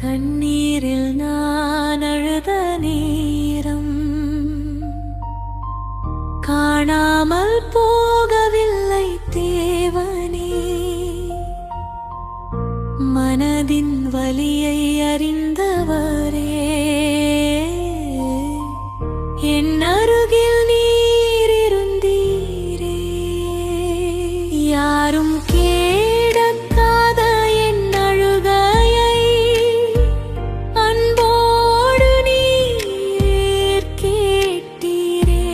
கண்ணீரில் நான் அழுத நேரம் காணாமல் போகவில்லை தேவனே. மனதின் வலியை அறிந்தவரே, என் அருகில் நீர் இருந்தீரே. யாரும் கேட்காத என் அழுகையை அன்போடு நீர் கேட்டீரே.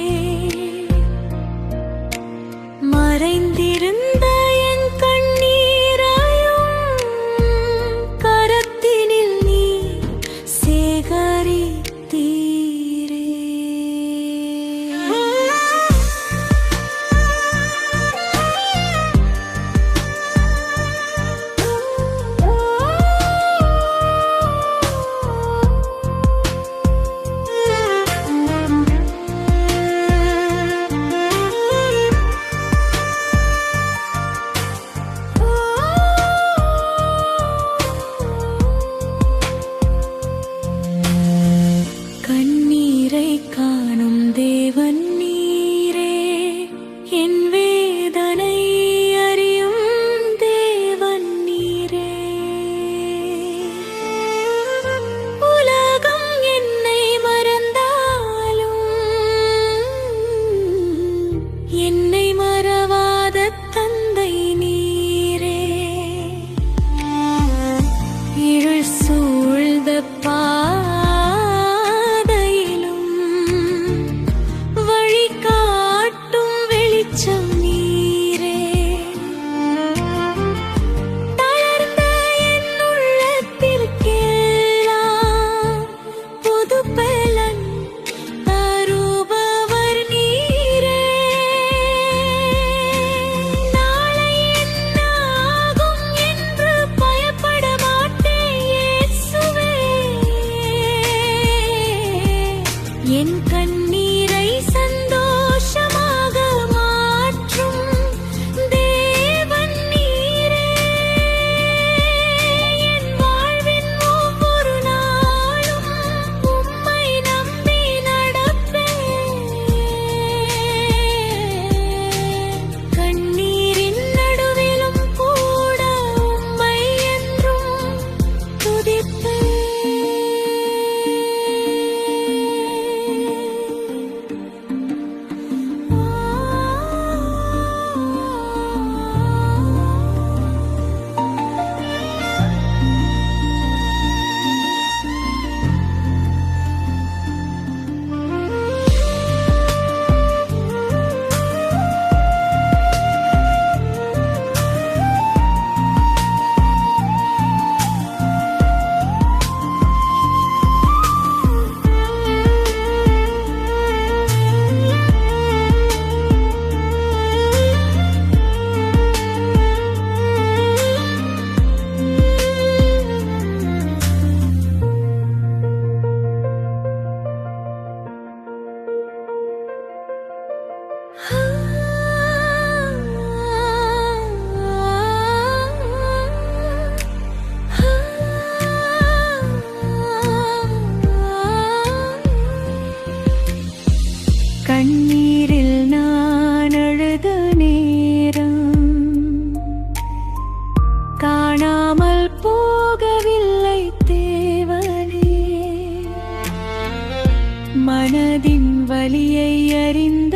மறைந்திருந்த என் கண்ணீரையும் கரத்தினில் நீ சேகரித்தீரே. கண்ணீரை காணும் தேவன் நீரே, என் வேதனை அறியும் தேவன் நீரே. உலகம் என்னை மறந்தாலும் என்னை மறவாத தந்தை நீரே. இருள் சூழ்ந்த வெளிச்சம் நீரே. தளர்ந்த என் உள்ளத்திற்கெல்லாம் புது பலன் தருபவர் நீரே. நாளை என்ன ஆகும் என்று பயப்பட மாட்டேன் இயேசுவே. என் கண்ணீரை சந்தோஷமாக தேவன் நீரே. என் வாழ்வின் ஒவ்வொரு நாளும் உம்மை நம்பி நடப்பேன். கண்ணீரின் நடுவிலும் கூட உம்மை என்றும் துதிப்பேன். கண்ணீரில் நான் அழுத நேரம் காணாமல் போகவில்லை தேவனே. மனதின் வலியை அறிந்த